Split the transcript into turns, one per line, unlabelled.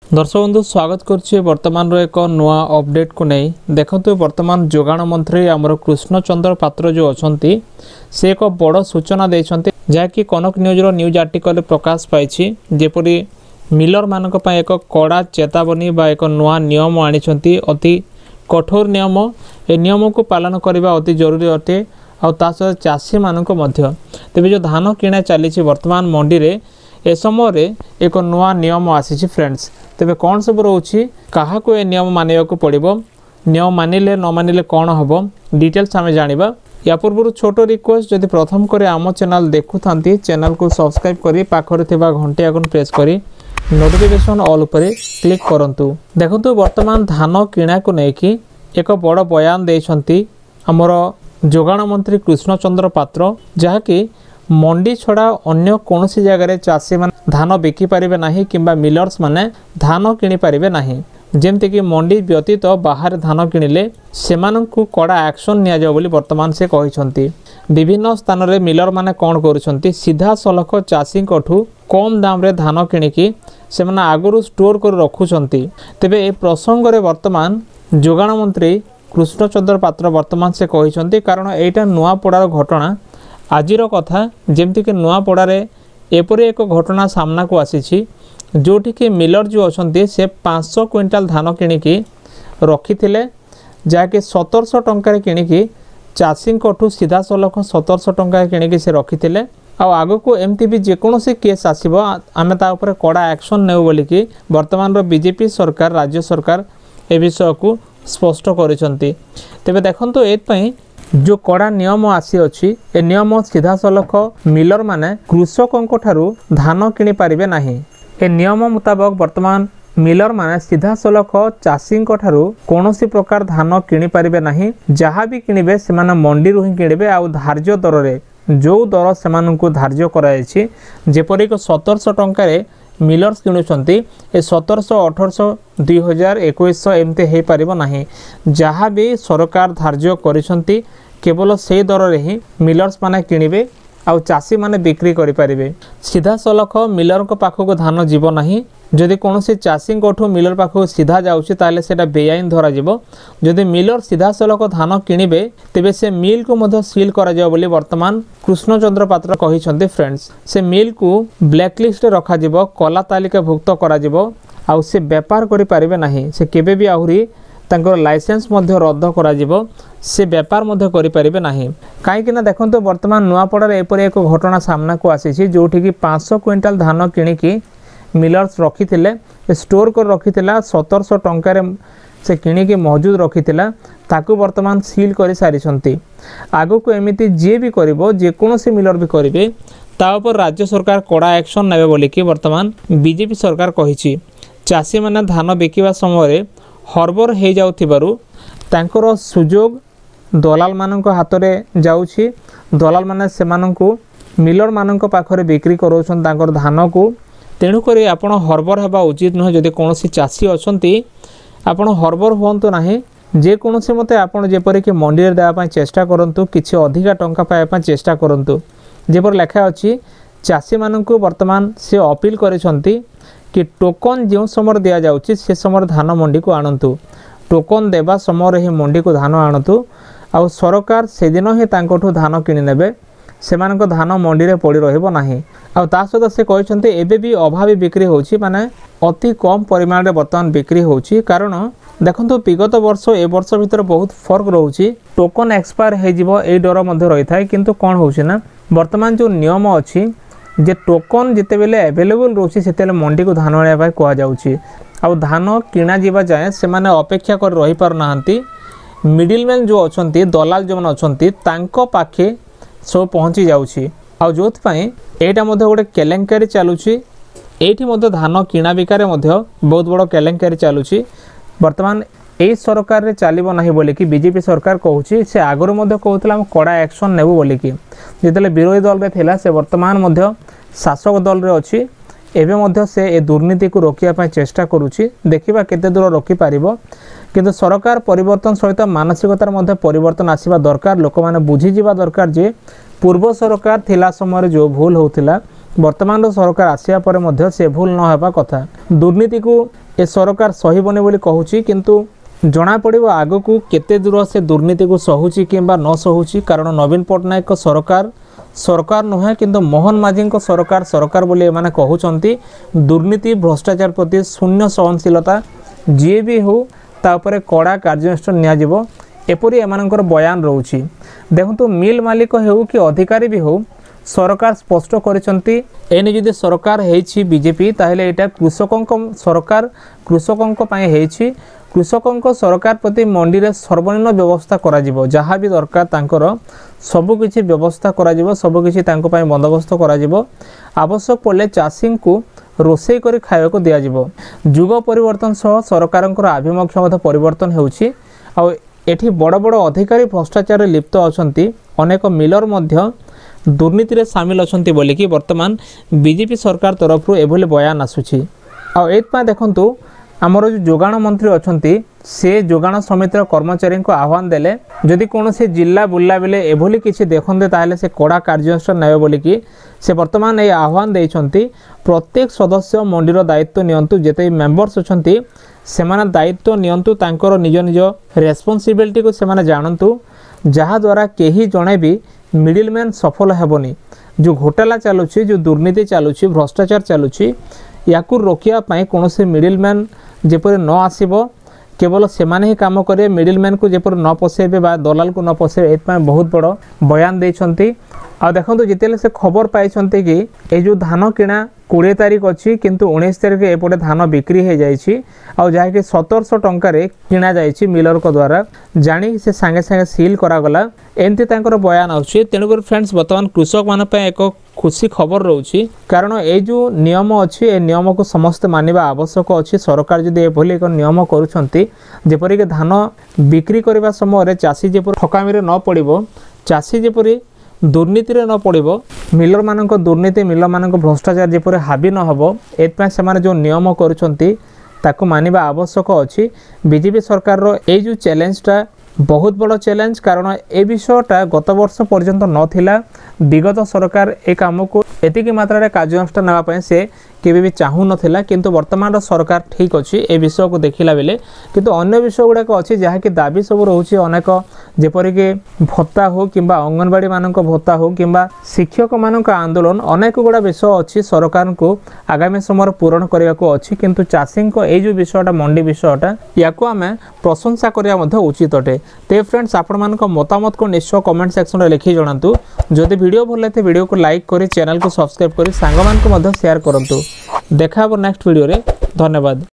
दर्शक बंधु स्वागत करुच्चे वर्तमान एक नुआ अपडेट को नहीं देखते वर्तमान जोगाण मंत्री आमर कृष्णचंद्र पात्र जो अच्छा से एक बड़ सूचना देते जहाँकि कनक न्यूज न्यूज आर्टिकल प्रकाश पाई जेपरी मिलर मान एक कड़ा चेतावनी बा एक नुआ नियम आनी अति कठोर नियम ए नियम को पालन करने अति जरूरी अटे आ चाषी मानक तेज जो धान किणा चली वर्तमान मंडी रे ए समय एक नुआ नियम आसी फ्रेंड्स तेबे कौन सब रोची कहा को ए नियम मानिबा पड़ो नियम मानिले न मानिले कौन हम डिटेल्स आम जानिबा या पूर्व छोट रिक्वेस्ट जदि प्रथम करे आम चैनल देखु थांती चैनल को सब्सक्राइब करी पाखरे थिबा घंटी आइकन प्रेस करी नोटिफिकेशन ऑल उपरे क्लिक करंतु। देखंतु वर्तमान धान किणा को लेकिन एक बड़ बयान देछंती हमर जोगाण मंत्री कृष्णचंद्र पात्र जहाँकि मंडी छड़ा अन्य कौन जगार चाषी मान धान बिकी पारे ना कि मिलर्स माने धान किणी पारे ना जमती कि मंडी व्यतीत बाहर धान किणिले सेमानंकु कड़ा एक्शन निया जाओ बोली वर्तमान से कहिसंती। विभिन्न स्थान रे मिलर माने कौन करुछंती सीधा सलख चाषी ठू कम दाम रे धान किणिकी सेमाने आगुरु स्टोर कर रखुछंती। तेबे ए प्रसंग रे वर्तमान जोगाण मंत्री कृष्णचंद्र पात्र वर्तमान से कहिसंती कारण एटा नुआपड़ार घटना आजिर कथा जमती कि नुआपड़ार एपरी एक घटना सामना को आसी जोटी कि मिलर जो अच्छा से 500 क्विंटाल धान किणिकी रखी जहाँकि 1700 टंकार किणिकी चाषी ठू सीधा सलख 1700 टंकार किणिकी से रखी आग को एमती भी जेकोसी केस आसो आम तापर कड़ा एक्शन नेउ बोलिकी वर्तमान बीजेपी सरकार राज्य सरकार ए विषय को स्पष्ट करिसंती। तेबे देखंतु एतपई जो कड़ा नियम आसी अछि ए नियम सीधा सलख मिलर माने कृषकों ठारू धान किणी पारिबे नाही। ए नियम मुताबक वर्तमान मिलर माने सीधा सलख चाषी ठारू कोनोसी प्रकार धान किणी पारिबे नाही जहाँ भी किणिबे सेमाने मंडी रु ही किणिबे आ धार्य दर रे जो दर सेमानंकु धार्य करायछि जेपरिक 1700 टंकारे मिलर्स किणुचंती ए 1700 1800 2000 2100 एमते हे पारिबो नाही जहाँ भी सरकार धार्य करिसंती केवल से दर रे ही मिलर्स माने किणिबे आउ चाषी माने बिक्री करि पारिबे सीधा सलख मिलर को पाखको धान जीव नाही। जदि कोनोसी चाषी कोठो मिलर पाखको सीधा जाउछि ताले सेटा बेआईन धरा जिवो जदि मिलर सीधा सलख धान किणिबे तेबे से मिल को मध्य सील करा जाओ बोली वर्तमान कृष्णचंद्र पात्र कहिसंती फ्रेंड्स से मिल को ब्लैक लिस्ट रे रखा जिवो कला तालिका भुक्त करा जिवो आउ से व्यापार करि पारिबे नाही से केबे भी आहुरी तांकर लाइसेंस मध्य रद्द करा जिवो से व्यापार मध्य करि पारिबे नाही काईकि ना देखंतो वर्तमान नुआपड़ार एपरि एक घटना सामना को आसी जोठी कि 500 क्विंटाल धान किणिकी मिलर्स रखी स्टोर कर रखी 1700 टंकार से किणिकी मौजूद रखी ताकू वर्तमान सील कर सारी आगो को एमती जी भी करिवो जेकोसी मिलर भी करेंगे तापर राज्य सरकार कड़ा एक्शन नेबे बोलिकी वर्तमान बीजेपी सरकार कहिछि। चाषी माने धान बिकिबा समय हर्बर हो जाउथिबारु तांकर सुजोग दलाल मानक हाथ में जाउछि दलाल माने सेमानंकु मिलर मानक पाखरे बिक्री करोछन तांकर धान को तेणुक आपण हर्बर होगा उचित नुह जदि कौन चाषी अच्छा आपण हर्बर हूँ ना जेकोसी मत आपड़ जेपरिक मंडी में देवाई चेष्टा करूँ किसी अधिका टंका पाइबा चेष्टा करूँ जेपर लेखा अच्छी चाषी मानक वर्तमान से अपील करिसंती कि टोकन जो समय दि जाउछि से समय धान मंडी को आणतु टोकन देवा समय ही मंडी को धान आणतु आ सरकार से दिन ही तांकोठु धान किणी नेबे सेमानक धान मंडी रे पड़ी रहिबो नाही आ ता सहित से कहते एबे भी अभावी बिक्री होछि माने अति कम परिमाण रे वर्तमान बिक्री होछि कारण देखंतु विगत वर्ष ए वर्ष भीतर बहुत फर्क रोछि टोकन एक्सपायर हे जिवो ए डर मध्ये रही थाए किंतु कोन होछि ना वर्तमान जो नियम अछि जे टोकन जिते बेले अवेलेबल रोछि सेतेले मंडी को धान आनिबा पाई कोआ जाउछि आ धान किणा जीवा जाए से माने अपेक्षा कर रही पार नाहंती मिडिलमैन जो अछंती दलाल जो माने अछंती तांको पाखे सब पहुँची जाउछि आ जोथपाई एटा मध्ये गोटे केलेंकारी चलुछि एठी मध्ये धान किणा बिकारे मध्ये बहुत बड़ केलेंकारी चलुछि वर्तमान ए सरकार रे चलिबो नाही बोले कि बीजेपी सरकार कहूछि से आगरो मध्ये कहउतला हम कड़ा एक्शन नेबो बोले कि जेतले विरोधी दल रे थिला से वर्तमान मध्ये शासक दल रे अछि एबे मध्ये से ए दुर्नीति को रोकिया पाई चेष्टा करूछि देखिबा केते दूर रोकी पारिबो किंतु सरकार परिवर्तन सहित मानसिकतार मध्ये परिवर्तन आसीबा दरकार लोक माने बुझी जिबा दरकार जे पूर्व सरकार थिला समय जो भूल होउथिला वर्तमान सरकार आसिया पर मध्ये से भूल न हेबा कथा दुर्नीति को ए सरकार सहीबनी बोली कहूची किंतु जना पड़िबो आगो को केते दूर से दुर्नीति को सहुची किंबा न सहुची। कारण नवीन पट्टनायक सरकार सरकार नुहे किंतु मोहन माझी सरकार सरकार बोली एमाने कहउचंती। दुर्नीति भ्रष्टाचार प्रति शून्य सहनशीलता जी भी हो तापरे कड़ा कार्यानुष्ठान नियाजिबो एपरी एमानकर बयान रहउची। देखंतु मिल मालिक हेउ कि अधिकारी भी हो सरकार स्पष्ट करिसंती एने जदि सरकार हेछि बीजेपी ताहेले एटा कृषकों सरकार कृषकों पय हेछि। कृषकों सरकार प्रति मंडी रे सर्वनिम्न व्यवस्था करा जिवो जहाँ भी दरकार तांकर सबु किछि व्यवस्था करा जिवो सबु किछि तांको पय बंदोबस्त करा जिवो। आवश्यक पड़े चाषी को रोषे करी खाइबा को दिया जिवो। जुग परिवर्तन सह सरकारंकर आभिमुख्य मध्य परिवर्तन हेउछि। आ एठी बड़ बड़ अधिकारी भ्रष्टाचार लिप्त अछंती। अनेक मिलर मध्य दुर्नीति रे शामिल अछंती बोली कि वर्तमान बीजेपी सरकार तरफ एभली बयान आसुछि। आ एतपा देखंतु आमर जो जोगाण मंत्री अछंती से जोगाण समितिर कर्मचारी को आह्वान देले जदि कौन से जिला बुल्ला बेले एभली किछि देखंते ताहले से कड़ा कार्यानुष्ठान नेबे बोली कि से वर्तमान ए आह्वान देइछंती। प्रत्येक सदस्य मंडीर दायित्व नियंतु जेते मेंबर्स अछंती सेमाने दायित्व नियंतु तांकर निज निज रेस्पोंसिबिलिटी को सेमाने जानंतु जहा द्वारा केही जणे भी मिडिलमैन सफल हेबनी। जो घोटाला चलुछि जो दुर्नीति चलुछि भ्रष्टाचार चलुछि याकू रोकिया पाई कौन से मिडिलमैन जेपरि न आसीबो केवल सेमाने ही काम करे मिडिलमैन को जेपरि न पसेबे बा दलाल को न पसेबे एत बहुत बड़ बयान देइछंती। आ देखंतु जितेले से खबर पाइछंती कि ए जो धान किणा 20 तारिख अच्छी किंतु 19 तारिख एपटे धान बिक्री हो जाइछि आ जहाँकि 1700 टंका रे किणा जाइछि मिलर को द्वारा जानी से सांगे सांगे सील करागला एमती तांकर बयान आउछि। तेणुकर फ्रेंड्स वर्तमान कृषक मान पे एक खुशी खबर रहउछि कारण ए जो नियम अच्छी ए नियम को समस्त मानिबा आवश्यक अच्छी। सरकार जदि एभली एक नियम करूछंती जेपरि के धान बिक्री करबा समय चाषी जेपरि ठकामी रे न पड़िबो चाषी जेपरि दुर्नीति रे न पड़िबो मिलर मानक दुर्नीति मिलर मानक भ्रष्टाचार जेपरि हाबी न हबो एतपा सेमाने जो नियम करूछंती ताको मानिबा आवश्यक अछि। बीजेपी सरकार रो ए जो चैलेंजटा बहुत बड़ चैलेंज कारण ए विषयटा गत वर्ष पर्यंत नथिला। विगत सरकार ए काम को एतिकी मात्रा रे कार्यानुष्ठान नेबा पय से केबे भी चाहू नथिला किंतु वर्तमान सरकार ठीक अछि ए विषय को देखिला बेले किंतु अन्य विषय गुडा को अछि जहा कि दाबी सब रहउछि अनेक जेपरि के भत्ता हो किंबा अंगनवाड़ी मानक भत्ता हो किंबा शिक्षक मानक आंदोलन अनेक गुडा विषय अछि सरकार को आगामी समय पूरण करिया को अछि। किंतु चाषी को ए जो विषयटा मंडी विषयटा याको आमे प्रशंसा करिया मध्ये उचित अटे। ते फ्रेंड्स आपण मानक मतामत को निश्चय कमेंट सेक्शन रे लिखि जणांतु। जदि वीडियो भल लागे वीडियो को लाइक करी चैनल को सब्सक्राइब करी सांग मान को मध्ये शेयर करंतु। देखा नेक्स्ट वीडियो रे धन्यवाद।